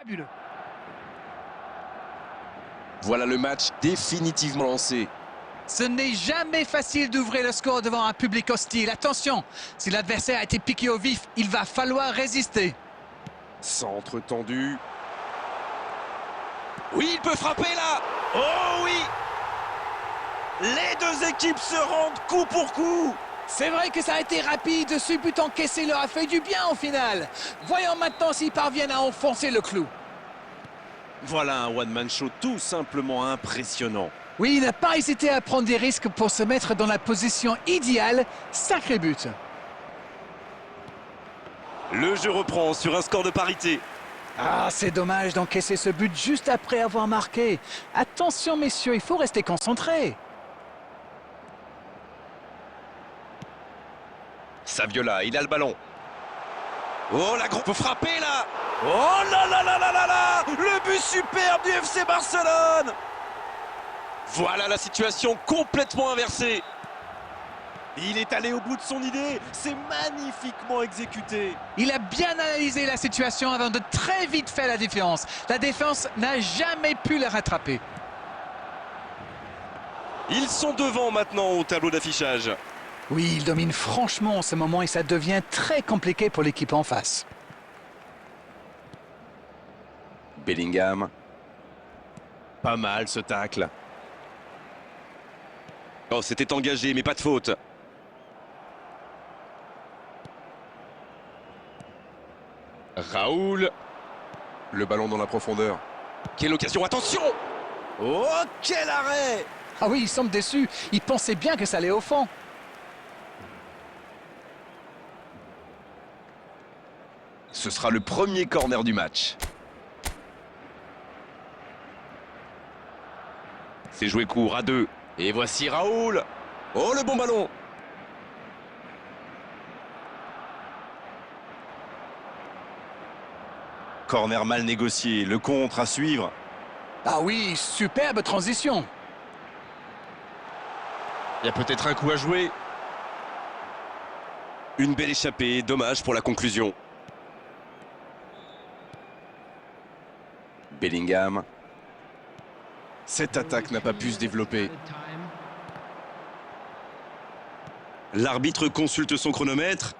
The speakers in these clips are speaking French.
Fabuleux. Voilà le match définitivement lancé. Ce n'est jamais facile d'ouvrir le score devant un public hostile. Attention, si l'adversaire a été piqué au vif, il va falloir résister. Centre tendu. Oui, il peut frapper là. Oh oui. Les deux équipes se rendent coup pour coup. C'est vrai que ça a été rapide, ce but encaissé leur a fait du bien au final. Voyons maintenant s'ils parviennent à enfoncer le clou. Voilà un one-man show tout simplement impressionnant. Oui, il n'a pas hésité à prendre des risques pour se mettre dans la position idéale. Sacré but. Le jeu reprend sur un score de parité. Ah, c'est dommage d'encaisser ce but juste après avoir marqué. Attention messieurs, il faut rester concentré. Saviola, il a le ballon. Oh, la grosse... Faut frapper là. Oh là là là là là là. Le but superbe du FC Barcelone. Voilà la situation complètement inversée. Il est allé au bout de son idée. C'est magnifiquement exécuté. Il a bien analysé la situation avant de très vite faire la différence. La défense n'a jamais pu le rattraper. Ils sont devant maintenant au tableau d'affichage. Oui, il domine franchement en ce moment et ça devient très compliqué pour l'équipe en face. Bellingham. Pas mal ce tacle. Oh, c'était engagé, mais pas de faute. Raoul. Le ballon dans la profondeur. Quelle occasion, attention. Oh, quel arrêt. Ah oui, il semble déçu. Il pensait bien que ça allait au fond. Ce sera le premier corner du match. C'est joué court à deux. Et voici Raoul. Oh, le bon ballon. Corner mal négocié, le contre à suivre. Ah oui, superbe transition. Il y a peut-être un coup à jouer. Une belle échappée, dommage pour la conclusion. Bellingham. Cette attaque n'a pas pu se développer. L'arbitre consulte son chronomètre.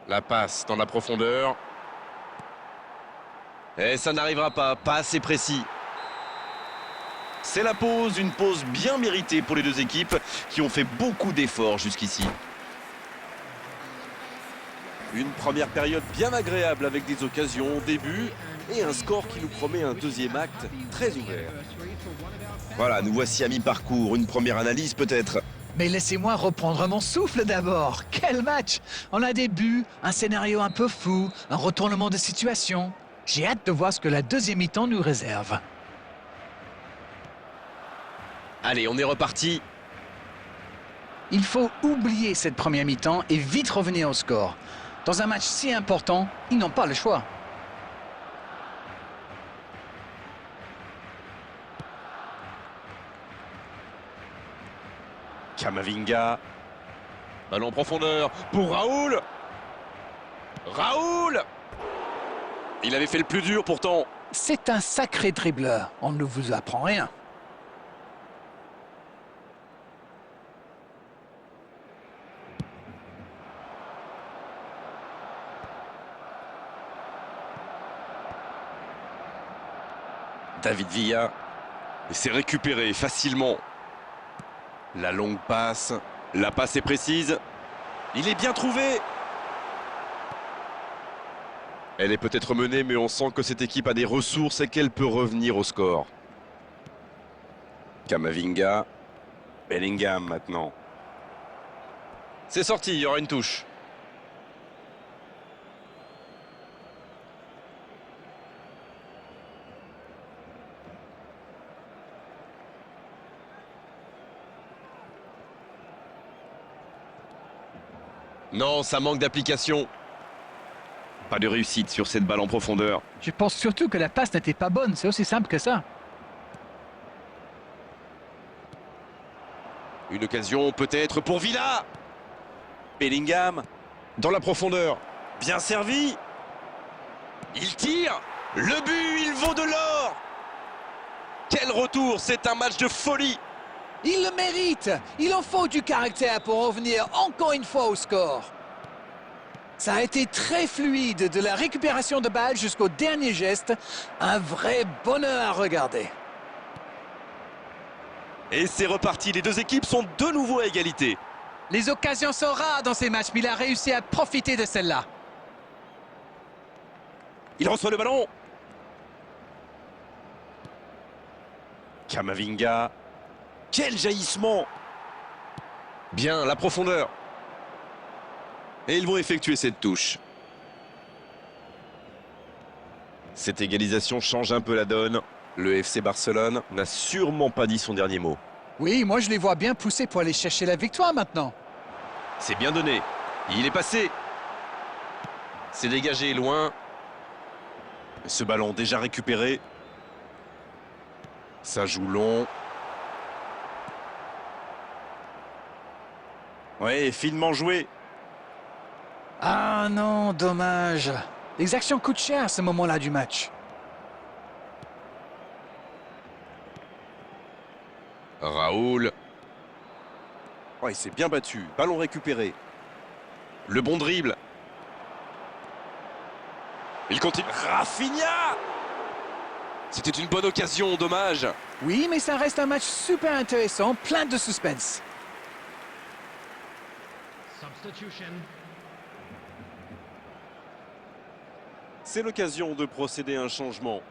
La passe dans la profondeur. Et ça n'arrivera pas assez précis. C'est la pause, une pause bien méritée pour les deux équipes qui ont fait beaucoup d'efforts jusqu'ici. Une première période bien agréable avec des occasions au début et un score qui nous promet un deuxième acte très ouvert. Voilà, nous voici à mi-parcours. Une première analyse peut-être. Mais laissez-moi reprendre mon souffle d'abord. Quel match! On a des buts, un scénario un peu fou, un retournement de situation. J'ai hâte de voir ce que la deuxième mi-temps nous réserve. Allez, on est reparti. Il faut oublier cette première mi-temps et vite revenir au score. Dans un match si important, ils n'ont pas le choix. Camavinga. Ballon en profondeur pour Raoul. Raoul. Il avait fait le plus dur pourtant. C'est un sacré dribbleur, on ne vous apprend rien. David Villa. Et c'est récupéré facilement. La longue passe. La passe est précise. Il est bien trouvé. Elle est peut-être menée, mais on sent que cette équipe a des ressources et qu'elle peut revenir au score. Camavinga. Bellingham maintenant. C'est sorti, il y aura une touche. Non, ça manque d'application. Pas de réussite sur cette balle en profondeur. Je pense surtout que la passe n'était pas bonne, c'est aussi simple que ça. Une occasion peut-être pour Villa. Bellingham. Dans la profondeur. Bien servi. Il tire. Le but, il vaut de l'or. Quel retour, c'est un match de folie. Il le mérite. Il en faut du caractère pour revenir encore une fois au score. Ça a été très fluide, de la récupération de balle jusqu'au dernier geste. Un vrai bonheur à regarder. Et c'est reparti, les deux équipes sont de nouveau à égalité. Les occasions sont rares dans ces matchs, mais il a réussi à profiter de celle-là. Il reçoit le ballon. Kamavinga. Quel jaillissement! Bien, la profondeur. Et ils vont effectuer cette touche. Cette égalisation change un peu la donne. Le FC Barcelone n'a sûrement pas dit son dernier mot. Oui, moi je les vois bien pousser pour aller chercher la victoire maintenant. C'est bien donné. Il est passé. C'est dégagé loin. Ce ballon déjà récupéré. Ça joue long. Ouais, finement joué. Ah non, dommage. Les actions coûtent cher à ce moment-là du match. Raoul. Oh, il s'est bien battu. Ballon récupéré. Le bon dribble. Il continue. Rafinha! C'était une bonne occasion, dommage. Oui, mais ça reste un match super intéressant, plein de suspense. C'est l'occasion de procéder à un changement.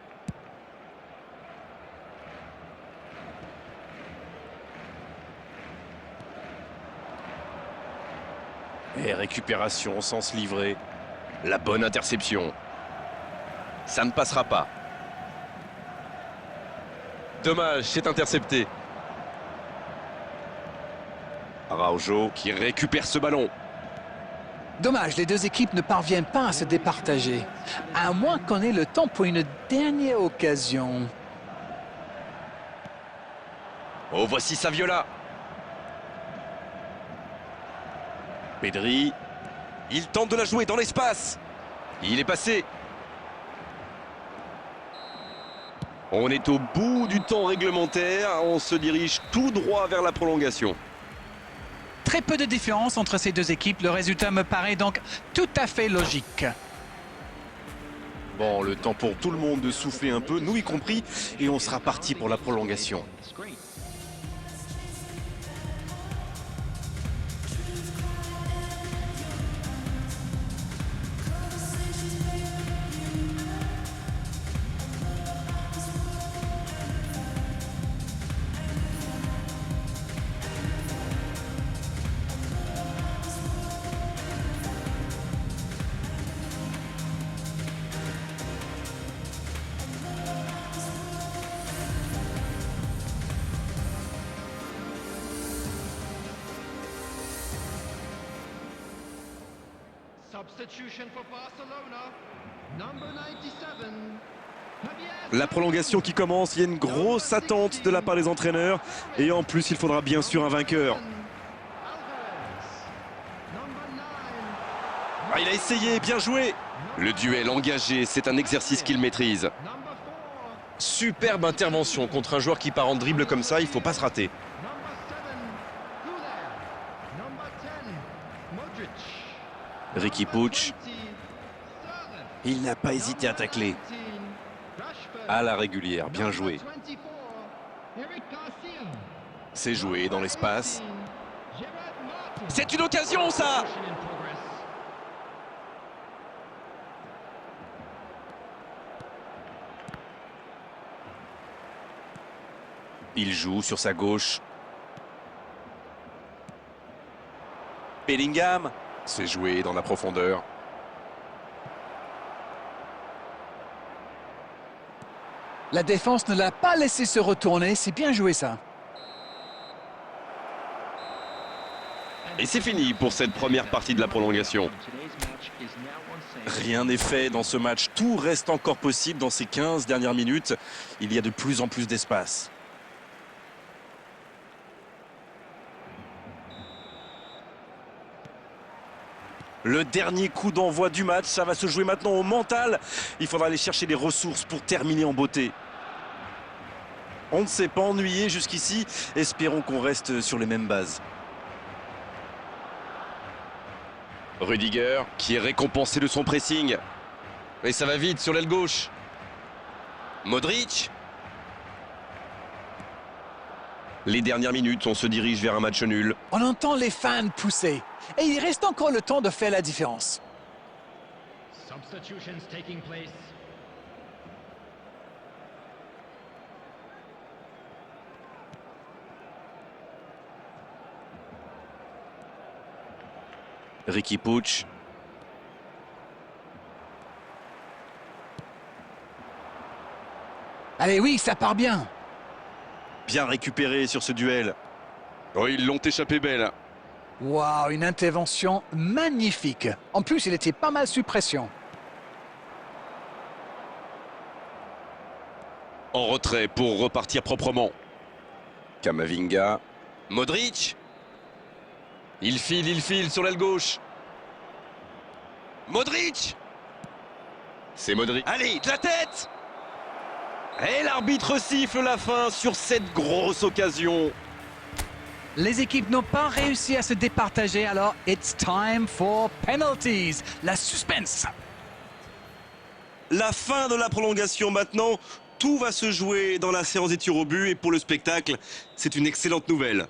Et récupération sans se livrer. La bonne interception. Ça ne passera pas. Dommage, c'est intercepté. Araujo qui récupère ce ballon. Dommage, les deux équipes ne parviennent pas à se départager. À moins qu'on ait le temps pour une dernière occasion. Oh, voici Saviola. Pedri. Il tente de la jouer dans l'espace. Il est passé. On est au bout du temps réglementaire. On se dirige tout droit vers la prolongation. Très peu de différence entre ces deux équipes. Le résultat me paraît donc tout à fait logique. Bon, le temps pour tout le monde de souffler un peu, nous y compris, et on sera parti pour la prolongation. Substitution for Barcelona, number 97. La prolongation qui commence, il y a une grosse attente de la part des entraîneurs. Et en plus, il faudra bien sûr un vainqueur. Ah, il a essayé, bien joué. Le duel engagé, c'est un exercice qu'il maîtrise. Superbe intervention contre un joueur qui part en dribble comme ça, il ne faut pas se rater. Riqui Puig. Il n'a pas hésité à tacler. À la régulière, bien joué. C'est joué dans l'espace. C'est une occasion, ça! Il joue sur sa gauche. Bellingham. C'est joué dans la profondeur. La défense ne l'a pas laissé se retourner, c'est bien joué ça. Et c'est fini pour cette première partie de la prolongation. Rien n'est fait dans ce match, tout reste encore possible dans ces 15 dernières minutes. Il y a de plus en plus d'espace. Le dernier coup d'envoi du match, ça va se jouer maintenant au mental. Il faudra aller chercher des ressources pour terminer en beauté. On ne s'est pas ennuyé jusqu'ici. Espérons qu'on reste sur les mêmes bases. Rudiger. Qui est récompensé de son pressing. Et ça va vite sur l'aile gauche. Modric. Les dernières minutes, on se dirige vers un match nul. On entend les fans pousser. Et il reste encore le temps de faire la différence. Substitutions taking place. Ricky Puig. Allez, oui, ça part bien. Bien récupéré sur ce duel. Oh, ils l'ont échappé belle. Waouh, une intervention magnifique. En plus, il était pas mal sous pression. En retrait pour repartir proprement. Kamavinga. Modric. Il file sur l'aile gauche. Modric. C'est Modric. Allez, de la tête. Et l'arbitre siffle la fin sur cette grosse occasion. Les équipes n'ont pas réussi à se départager, alors it's time for penalties. La suspense. La fin de la prolongation maintenant. Tout va se jouer dans la séance des tirs au but et pour le spectacle, c'est une excellente nouvelle.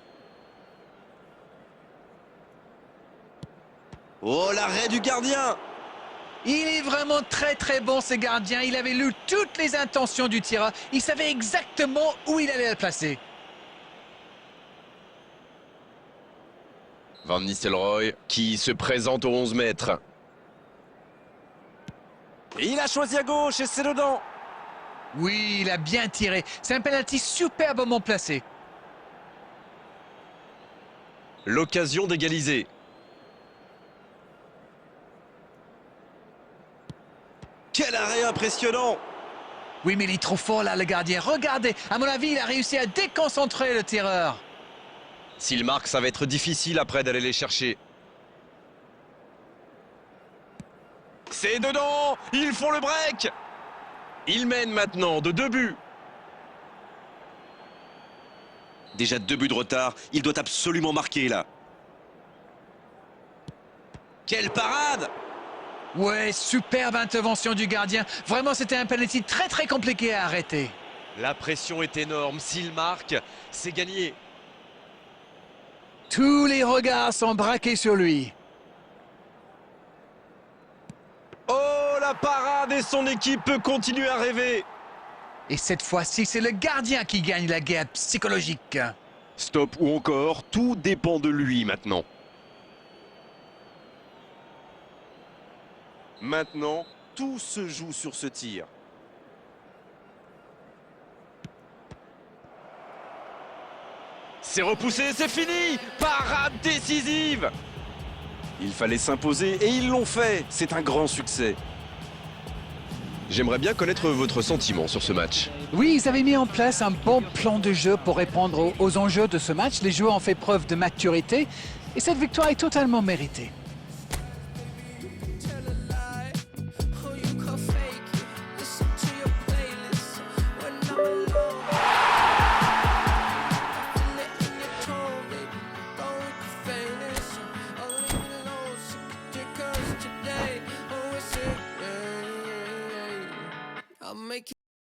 Oh, l'arrêt du gardien! Il est vraiment très bon ce gardien. Il avait lu toutes les intentions du tireur. Il savait exactement où il allait le placer. Van Nistelrooy qui se présente aux 11 mètres. Et il a choisi à gauche et c'est dedans. Oui, il a bien tiré. C'est un penalty superbement placé. L'occasion d'égaliser. Quel arrêt impressionnant! Oui, mais il est trop fort là, le gardien. Regardez, à mon avis, il a réussi à déconcentrer le tireur. S'il marque, ça va être difficile après d'aller les chercher. C'est dedans! Ils font le break! Ils mènent maintenant de 2 buts. Déjà 2 buts de retard, il doit absolument marquer là. Quelle parade! Ouais, superbe intervention du gardien. Vraiment, c'était un penalty très compliqué à arrêter. La pression est énorme. S'il marque, c'est gagné. Tous les regards sont braqués sur lui. Oh, la parade et son équipe peut continuer à rêver. Et cette fois-ci, c'est le gardien qui gagne la guerre psychologique. Stop ou encore, tout dépend de lui maintenant. Maintenant, tout se joue sur ce tir. C'est repoussé, c'est fini! Parade décisive! Il fallait s'imposer et ils l'ont fait. C'est un grand succès. J'aimerais bien connaître votre sentiment sur ce match. Oui, ils avaient mis en place un bon plan de jeu pour répondre aux enjeux de ce match. Les joueurs ont fait preuve de maturité et cette victoire est totalement méritée. Make